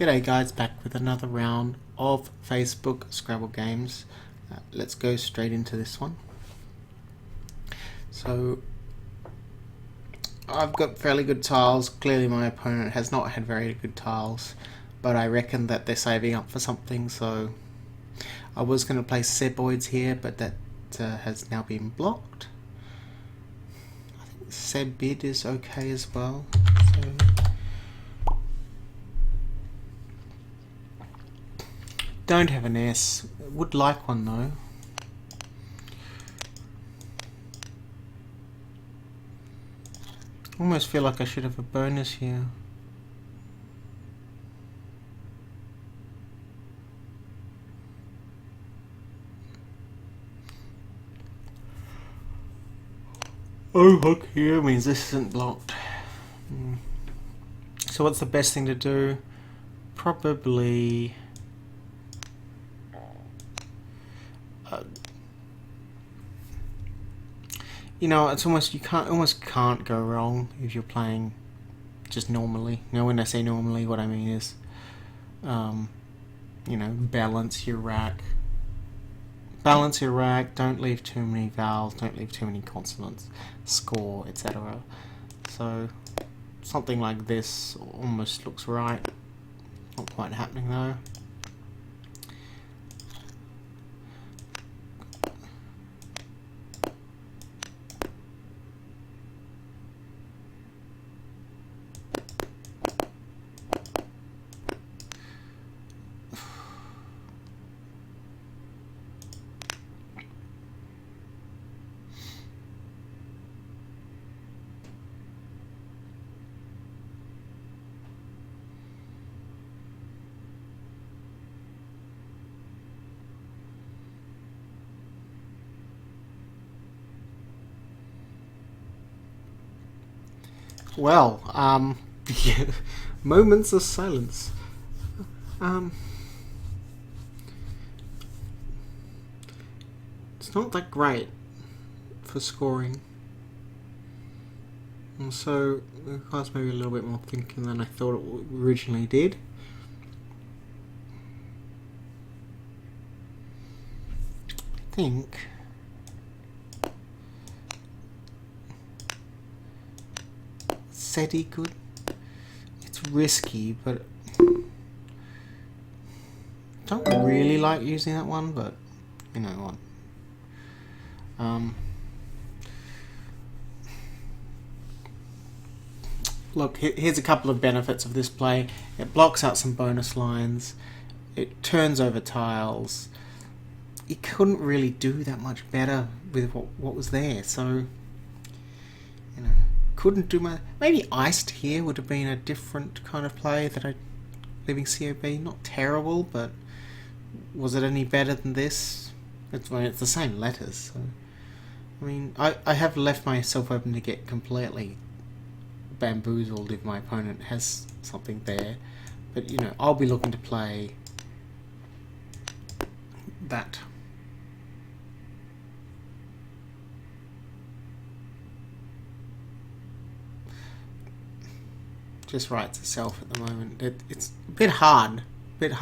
G'day guys, back with another round of Facebook Scrabble games. Let's go straight into this one. So I've got fairly good tiles. Clearly my opponent has not had very good tiles, but I reckon that they're saving up for something. So I was going to play Seboids here, but that has now been blocked. I think Sebid is okay as well. So don't have an S. Would like one though. Almost feel like I should have a bonus here. Oh, hook here means this isn't blocked. So what's the best thing to do? Probably you know, it's almost almost can't go wrong if you're playing just normally. Now, when I say normally, what I mean is, you know, balance your rack. Balance your rack. Don't leave too many vowels. Don't leave too many consonants. Score, etc. So something like this almost looks right. Not quite happening though. Well, moments of silence. It's not that great for scoring. And so it requires maybe a little bit more thinking than I thought it originally did. I think SETI good. It's risky, but I don't really like using that one, but you know what. Look, here's a couple of benefits of this play. It blocks out some bonus lines. It turns over tiles. You couldn't really do that much better with what was there, so you know, couldn't do my... Maybe iced here would have been a different kind of play that I... Leaving COB, not terrible, but was it any better than this? It's the same letters, so... I mean, I have left myself open to get completely bamboozled if my opponent has something there, but you know, I'll be looking to play that. Just writes itself at the moment. It's a bit hard. Let's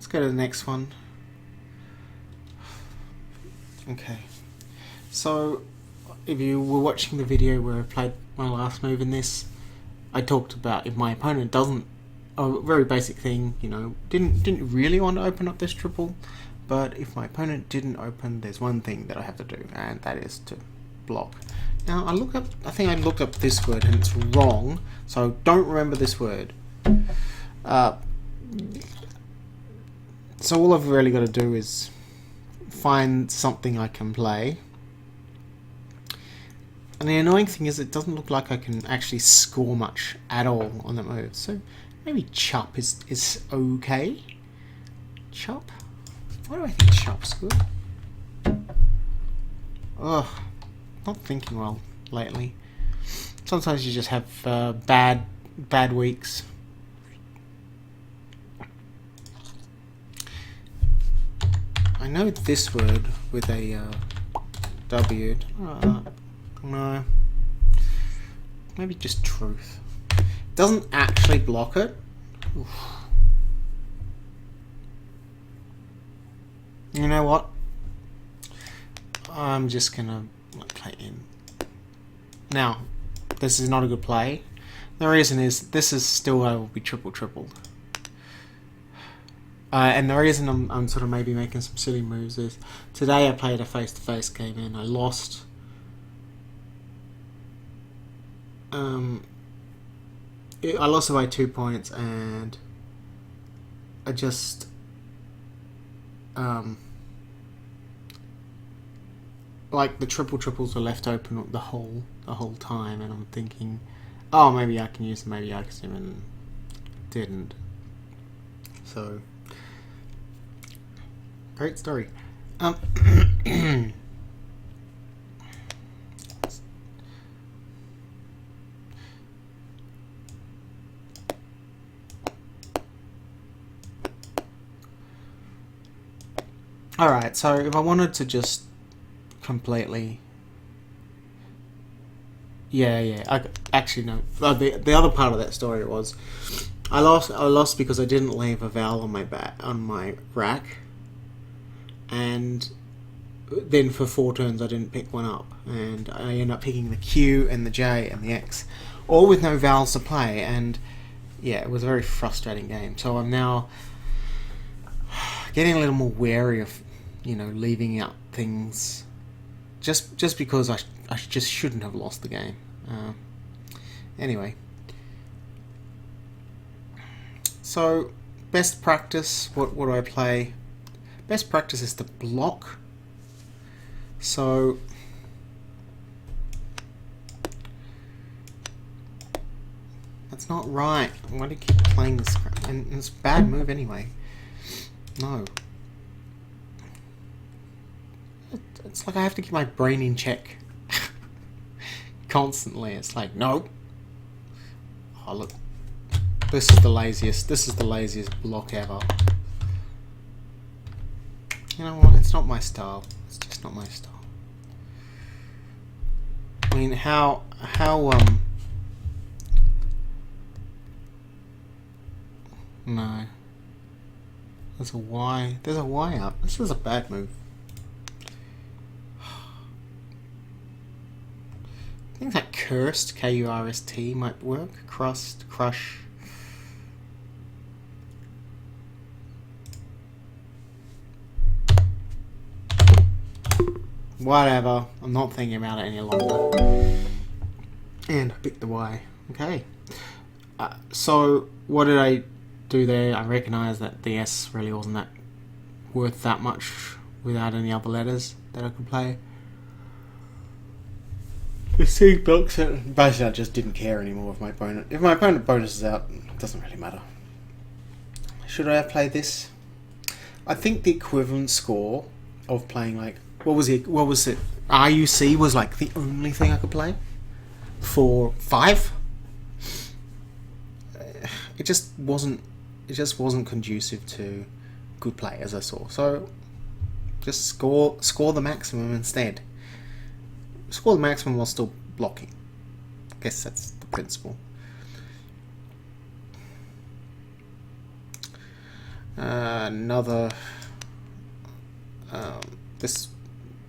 go to the next one. Okay. So, if you were watching the video where I played my last move in this, I talked about if my opponent doesn't, a very basic thing, you know, didn't really want to open up this triple, but if my opponent didn't open, there's one thing that I have to do, and that is to block. Now I think I looked up this word and it's wrong, so don't remember this word. So all I've really got to do is find something I can play. And the annoying thing is it doesn't look like I can actually score much at all on that move. So maybe chop is okay. Chop? Why do I think chop's good? Ugh. Not thinking well lately. Sometimes you just have bad weeks. I know this word with a W. No. Maybe just truth. Doesn't actually block it, Oof. You know what? I'm just gonna play in. Now, this is not a good play. The reason is this is still will be tripled. And the reason I'm sort of maybe making some silly moves is today I played a face-to-face game and I lost. I lost by 2 points, and I just like the triples were left open the whole time, and I'm thinking, oh, maybe I can use them, maybe I can, and didn't. So great story. Alright, so if I wanted to just completely... actually, no. The other part of that story was I lost because I didn't leave a vowel on my rack, and then for 4 turns I didn't pick one up, and I ended up picking the Q and the J and the X, all with no vowels to play, and yeah, it was a very frustrating game. So I'm now getting a little more wary of, leaving out things just because I just shouldn't have lost the game. Anyway, so best practice. What do I play? Best practice is to block. So that's not right. Why do you keep playing this crap? And it's a bad move anyway. No. It's like I have to keep my brain in check constantly. It's like, no. Oh, look. This is the laziest block ever. You know what? It's not my style. It's just not my style. I mean, how no. There's a Y. There's a Y up. This is a bad move. Things like cursed, K-U-R-S-T, might work. Crust, crush. Whatever. I'm not thinking about it any longer. And I picked the Y. Okay. So, what did I do there? I recognised that the S really wasn't that worth that much without any other letters that I could play. The C blocks it. Basically, I just didn't care anymore if my opponent. If my opponent bonuses out, it doesn't really matter. Should I have played this? I think the equivalent score of playing like what was it? RUC was like the only thing I could play for 5. It just wasn't conducive to good play, as I saw. So just score the maximum instead. Score the maximum while still blocking. I guess that's the principle. Another this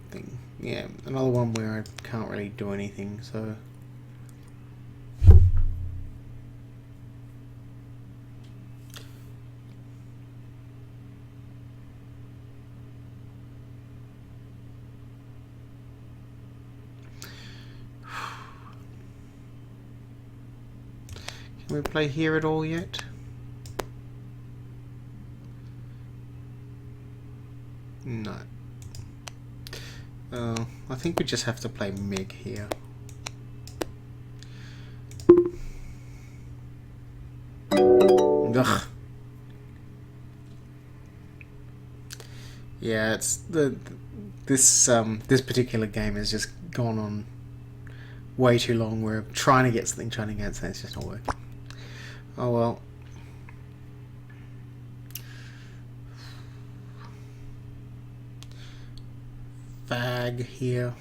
thing, yeah, another one where I can't really do anything. So can we play here at all yet? No. I think we just have to play Meg here. Ugh. Yeah, it's this particular game has just gone on way too long. We're trying to get something, it's just not working. Oh well. Fag here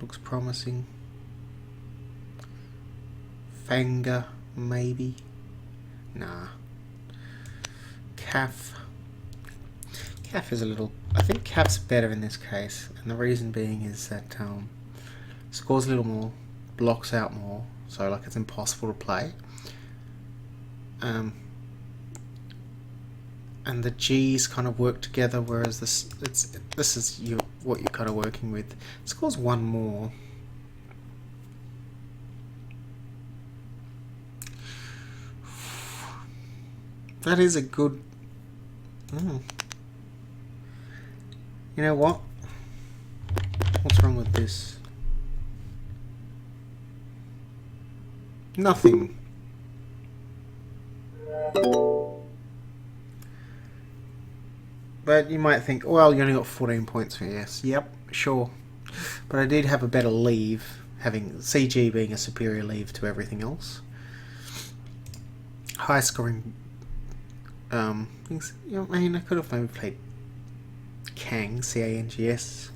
looks promising. Fanga maybe. Nah. Calf. Calf is a little... I think Calf's better in this case, and the reason being is that scores a little more, blocks out more, so like it's impossible to play. And the G's kind of work together, whereas this is what you're kind of working with. It scores one more. That is a good... You know what? What's wrong with this? Nothing. But you might think, well, you only got 14 points for yes. Yep, sure. But I did have a better leave, having CG being a superior leave to everything else. High scoring things. You know, I mean, I could have maybe played Kang, C-A-N-G-S.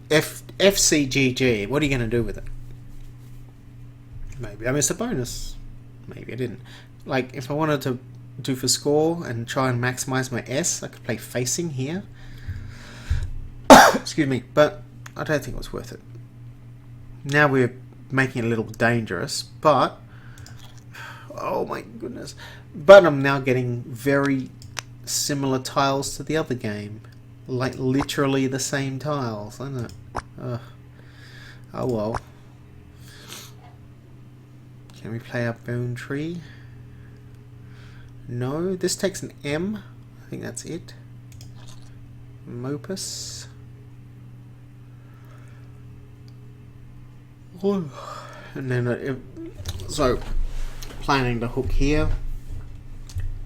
FCGG, what are you going to do with it? Maybe I missed a bonus. Maybe I didn't. Like, if I wanted to do for score and try and maximize my S, I could play facing here. Excuse me, but I don't think it was worth it. Now we're making it a little dangerous, but... Oh my goodness. But I'm now getting very similar tiles to the other game. Like literally the same tiles, isn't it? Oh well. Can we play our bone tree? No, this takes an M. I think that's it. Mopus. And then so planning to hook here.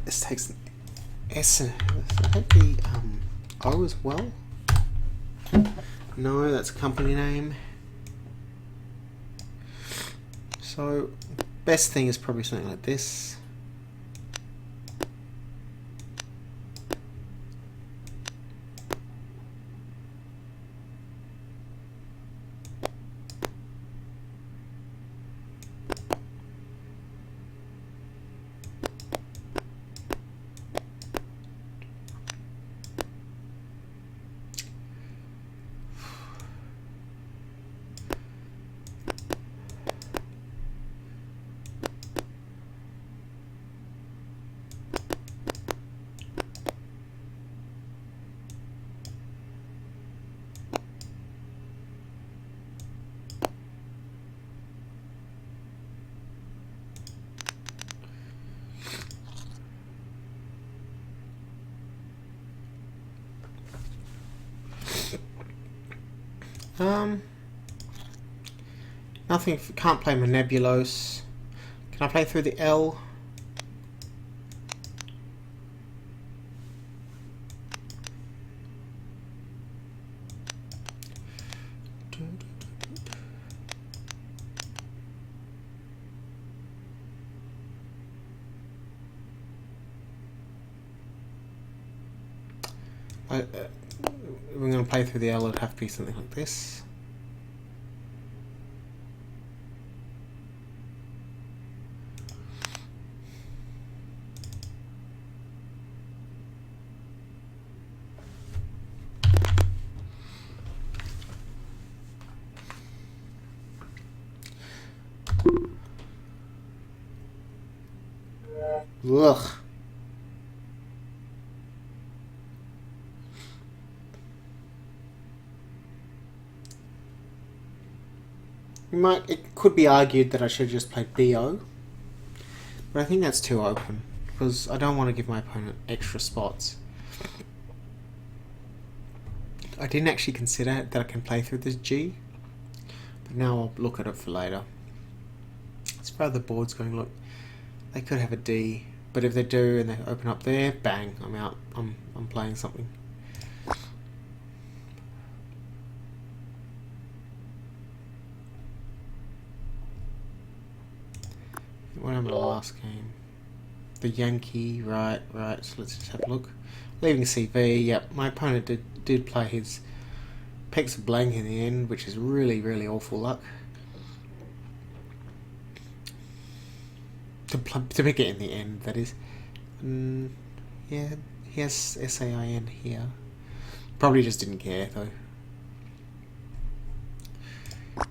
This takes an S. Hopefully O as well. No, that's a company name. So best thing is probably something like this. Nothing. Can't play my Nebulos. Can I play through the L? We're going to play through the L. It'd have to be something like this. Ugh. It could be argued that I should have just played BO, but I think that's too open because I don't want to give my opponent extra spots. I didn't actually consider that I can play through this G, but now I'll look at it for later. As far as the board's going, look, they could have a D, but if they do and they open up there, bang, I'm out. I'm playing something. What happened to the last game? The Yankee, right, so let's just have a look. Leaving CV, yep, my opponent did play his Pex a blank in the end, which is really, really awful luck. To pick it in the end, that is. Yeah, he has SAIN here. Probably just didn't care though. I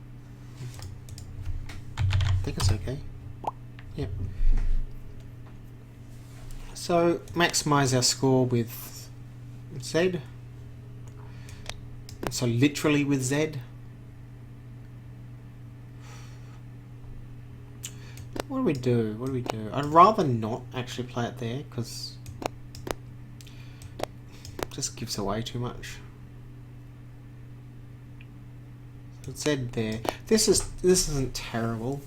think it's okay. Yep. So maximize our score with Z. So literally with Z. What do we do? What do we do? I'd rather not actually play it there because it just gives away too much. So Z there. This isn't terrible.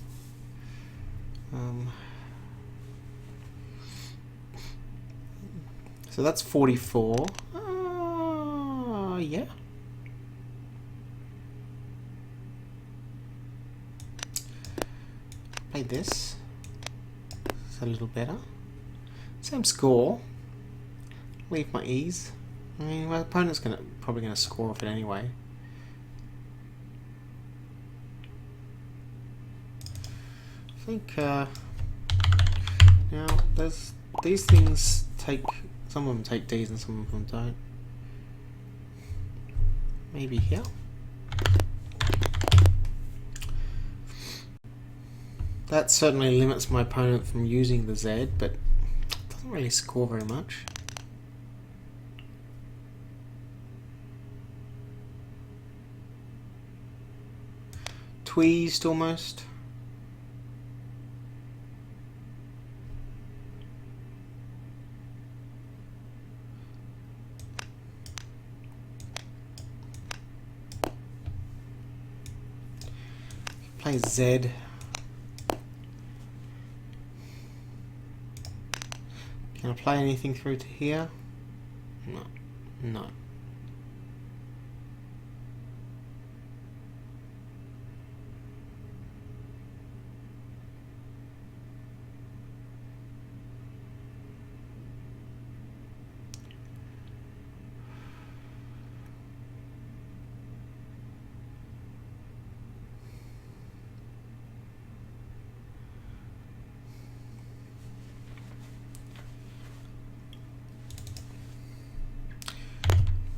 So that's 44. Yeah. Play this. It's a little better. Same score. Leave my ease. I mean, my opponent's probably gonna score off it anyway. I think now these things take. Some of them take Ds and some of them don't. Maybe here. That certainly limits my opponent from using the Z, but doesn't really score very much. Tweezed almost. Play Z. Can I play anything through to here? No. No.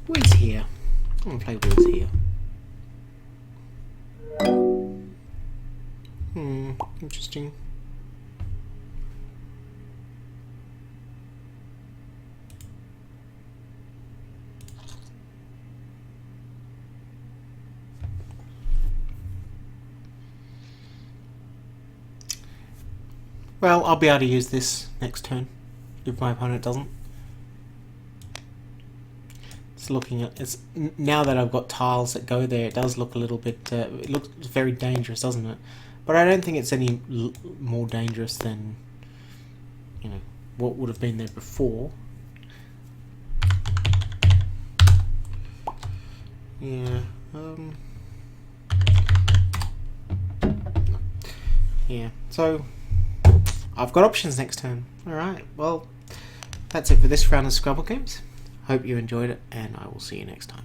Whiz here. I'm gonna play whiz here. Interesting. Well, I'll be able to use this next turn if my opponent doesn't. It's now that I've got tiles that go there, it does look a little bit. It looks very dangerous, doesn't it? But I don't think it's any more dangerous than what would have been there before. Yeah. Yeah. So I've got options next turn. All right. Well, that's it for this round of Scrabble games. Hope you enjoyed it, and I will see you next time.